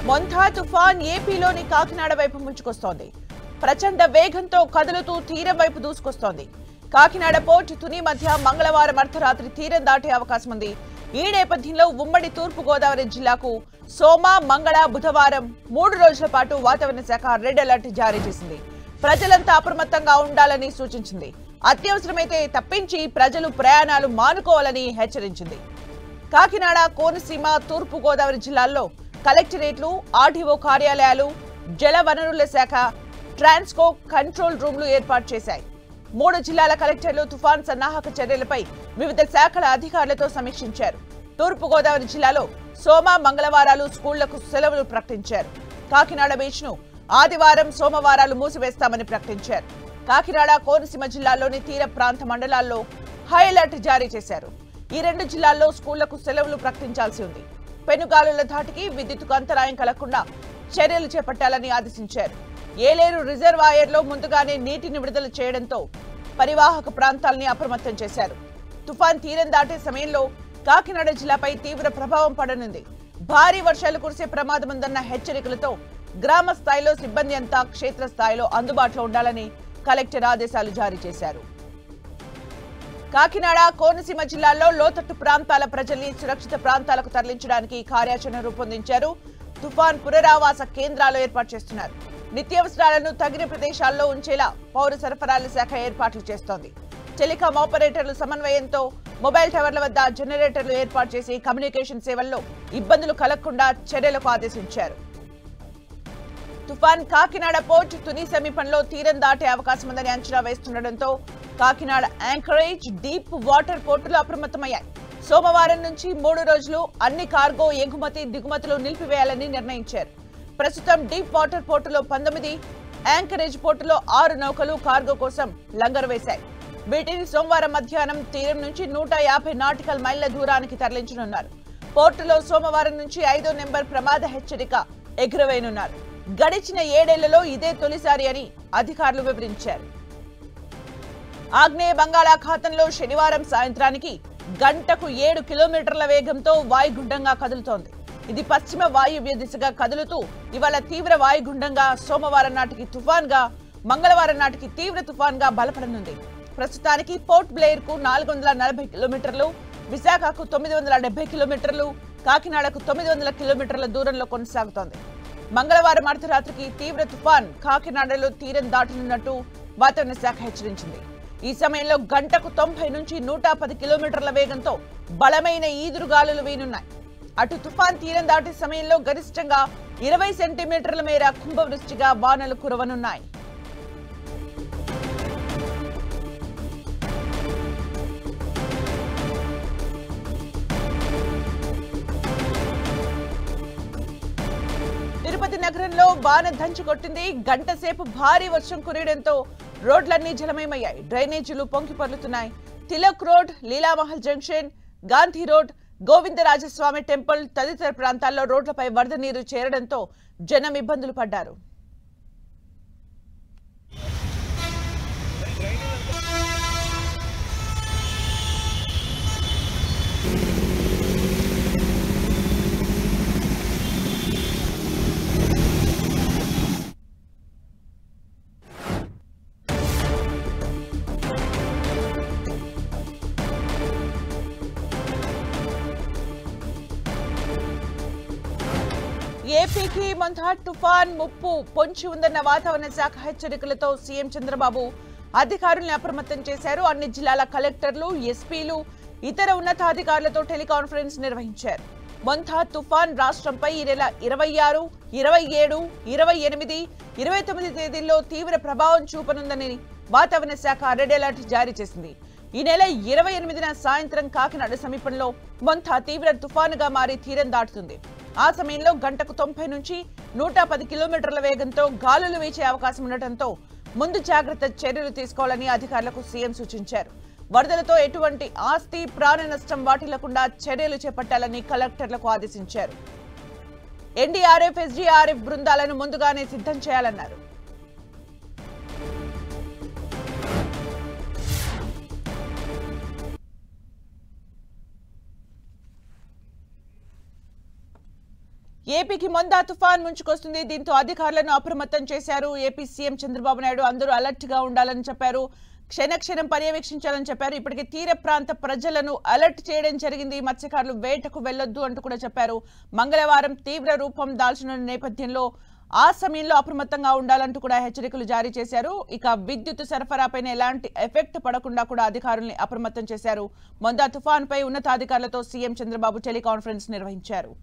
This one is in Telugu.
మొంథా తుఫాన్ ఏపీలోని కాకినాడ వైపు ముంచుకొస్తోంది. ప్రచండ వేగంతో కదులుతూ తీరం వైపు దూసుకొస్తోంది. కాకినాడ పోర్టు తుని మధ్య మంగళవారం అర్ధరాత్రి తీరం దాటే అవకాశం ఉంది. ఈ నేపథ్యంలో ఉమ్మడి తూర్పు గోదావరి జిల్లాకు సోమ, మంగళ, బుధవారం 3 రోజుల పాటు వాతావరణ శాఖ రెడ్ అలర్ట్ జారీ చేసింది. ప్రజలంతా అప్రమత్తంగా ఉండాలని సూచించింది. అత్యవసరమైతే తప్పించి ప్రజలు ప్రయాణాలు మానుకోవాలని హెచ్చరించింది. కాకినాడ, కోనసీమ, తూర్పు గోదావరి జిల్లాల్లో కలెక్టరేట్లు, ఆర్డీఓ కార్యాలయాలు, జల వనరుల శాఖ, ట్రాన్స్కో కంట్రోల్ రూమ్లు ఏర్పాటు చేశాయి. 3 జిల్లాల కలెక్టర్లు తుఫాన్ సన్నాహక చర్యలపై వివిధ శాఖల అధికారులతో సమీక్షించారు. తూర్పు గోదావరి జిల్లాలో సోమ, మంగళవారాలు స్కూళ్లకు సెలవులు ప్రకటించారు. కాకినాడ బీచ్ ను ఆదివారం, సోమవారాలు మూసివేస్తామని ప్రకటించారు. కాకినాడ, కోనసీమ జిల్లాల్లోని తీర ప్రాంత మండలాల్లో హై అలర్ట్ జారీ చేశారు. ఈ 2 జిల్లాల్లో స్కూళ్లకు సెలవులు ప్రకటించాల్సి ఉంది. పెనుగాలుల ధాటికి విద్యుత్తుకు అంతరాయం కలగకుండా చర్యలు చేపట్టాలని ఆదేశించారు. ఏలేరు రిజర్వాయర్లో ముందుగానే నీటిని విడుదల చేయడంతో పరివాహక ప్రాంతాలని అప్రమత్తం చేశారు. తుఫాన్ తీరం దాటే సమయంలో కాకినాడ జిల్లాపై తీవ్ర ప్రభావం పడనుంది. భారీ వర్షాలు కురిసే ప్రమాదం ఉందన్న హెచ్చరికలతో గ్రామ స్థాయిలో సిబ్బంది అంతా క్షేత్రస్థాయిలో అందుబాటులో ఉండాలని కలెక్టర్ ఆదేశాలు జారీ చేశారు. కాకినాడ, కోనసీమ జిల్లాల్లో లోతట్టు ప్రాంతాల ప్రజల్ని సురక్షిత ప్రాంతాలకు తరలించడానికి కార్యాచరణ రూపొందించారు. తుఫాన్ పునరావాస కేంద్రాలు ఏర్పాటు చేస్తున్నారు. నిత్యావసరాలను తగిన ప్రదేశాల్లో ఉంచేలా పౌర సరఫరాల శాఖ ఏర్పాట్లు చేస్తోంది. టెలికాం ఆపరేటర్లు సమన్వయంతో మొబైల్ టవర్ల వద్ద జనరేటర్లు ఏర్పాటు చేసి కమ్యూనికేషన్ సేవల్లో ఇబ్బందులు కలగకుండా చర్యలకు ఆదేశించారు. తుఫాన్ కాకినాడ పోర్టు తుని సమీపంలో తీరం దాటే అవకాశం ఉందని అంచనా వేస్తుండటంతో కాకినాడ యాంకరేజ్, డీప్ వాటర్ పోర్టులు అప్రమత్తమయ్యాయి. సోమవారం నుంచి 3 రోజులు అన్ని కార్గో ఎగుమతి, దిగుమతులు నిలిపివేయాలని నిర్ణయించారు. ప్రస్తుతం డీప్ వాటర్ పోర్టులో 19, యాంకరేజ్ పోర్టులో 6 నౌకలు కార్గో కోసం లంగరు వేశాయి. వీటిని సోమవారం మధ్యాహ్నం తీరం నుంచి 150 నాటికల్ మైళ్ల దూరానికి తరలించనున్నారు. పోర్టులో సోమవారం నుంచి 5వ నెంబర్ ప్రమాద హెచ్చరిక ఎగురవేయనున్నారు. గడిచిన 7 ఏళ్లలో ఇదే తొలిసారి అని అధికారులు వివరించారు. ఆగ్నేయ బంగాళాఖాతంలో శనివారం సాయంత్రానికి గంటకు 7 కిలోమీటర్ల వేగంతో వాయుగుండంగా కదులుతోంది. ఇది పశ్చిమ వాయువ్య దిశగా కదులుతూ ఇవాళ తీవ్ర వాయుగుండంగా, సోమవారం నాటికి తుఫాన్గా, మంగళవారం నాటికి తీవ్ర తుఫాన్గా బలపడనుంది. ప్రస్తుతానికి పోర్ట్ బ్లెయిర్ కు 440 కిలోమీటర్లు, విశాఖకు 970 కిలోమీటర్లు, కాకినాడకు 900 కిలోమీటర్ల దూరంలో కొనసాగుతోంది. మంగళవారం అర్ధరాత్రికి తీవ్ర తుఫాన్ కాకినాడలో తీరం దాటనున్నట్టు వాతావరణ శాఖ హెచ్చరించింది. ఈ సమయంలో గంటకు 90 నుంచి 110 కిలోమీటర్ల వేగంతో బలమైన ఈదురుగాలులు వీనున్నాయి. అటు తుఫాన్ తీరం దాటే సమయంలో గరిష్టంగా 20 సెంటీమీటర్ల మేర కుంభవృష్టిగా వానలు కురవనున్నాయి. తిరుపతి నగరంలో వాన దంచి కొట్టింది. గంట సేపు భారీ వర్షం కురియడంతో రోడ్లన్నీ జలమయమయ్యాయి. డ్రైనేజీలు పొంగి పొర్లుతున్నాయి. Tilak road, Leelamahal junction, Gandhi road, Govindarajaswamy temple తదితర ప్రాంతాల్లో రోడ్లపై వరద నీరు చేరడంతో జనం ఇబ్బందులు పడ్డారు. ఏపీకి మొంథా తుఫాన్ ముప్పు పొంచి ఉందన్న వాతావరణ శాఖ హెచ్చరికలతో సీఎం చంద్రబాబు అధికారులను అప్రమత్తం చేశారు. అన్ని జిల్లాల కలెక్టర్లు, ఎస్పీలు, ఇతర ఉన్నతాధికారులతో టెలికాన్ఫరెన్స్ నిర్వహించారు. మొంథా తుఫాన్ రాష్ట్రంపై ఈ నెల 26, 27, 28, 29 తేదీల్లో తీవ్ర ప్రభావం చూపనుందని వాతావరణ శాఖ రెడ్ అలర్ట్ జారీ చేసింది. ఈ నెల 28న సాయంత్రం కాకినాడ సమీపంలో మొంథా తీవ్ర తుఫానుగా మారి తీరం దాటుతుంది. ఆ సమయంలో గంటకు 90 నుంచి 110 కిలోమీటర్ల వేగంతో గాలులు వీచే అవకాశం ఉండటంతో ముందు జాగ్రత్త చర్యలు తీసుకోవాలని అధికారులకు సీఎం సూచించారు. వరదలతో ఎటువంటి ఆస్తి, ప్రాణ నష్టం వాటిల్లకుండా చర్యలు చేపట్టాలని కలెక్టర్లకు ఆదేశించారు. ఎన్డీఆర్ఎఫ్, ఎస్డీఆర్ఎఫ్ బృందాలను ముందుగానే సిద్ధం చేయాలన్నారు. ఏపీకి మొందా తుఫాన్ ముంచుకొస్తుంది. దీంతో అధికారులను అప్రమత్తం చేశారు. ఏపీ సీఎం చంద్రబాబు నాయుడు అందరూ అలర్ట్ గా ఉండాలని చెప్పారు. క్షణక్షణం పర్యవేక్షించాలని చెప్పారు. ఇప్పటికే తీర ప్రాంత ప్రజలను అలర్ట్ చేయడం జరిగింది. మత్స్యకారులు వేటకు వెళ్లొద్దు అంటూ కూడా చెప్పారు. మంగళవారం తీవ్ర రూపం దాల్చిన నేపథ్యంలో ఆ సమయంలో అప్రమత్తంగా ఉండాలంటూ కూడా హెచ్చరికలు జారీ చేశారు. ఇక విద్యుత్ సరఫరాపైన ఎలాంటి ఎఫెక్ట్ పడకుండా కూడా అధికారుల్ని అప్రమత్తం చేశారు. మొందా తుఫాన్ పై ఉన్నతాధికారులతో సీఎం చంద్రబాబు టెలికాన్ఫరెన్స్ నిర్వహించారు.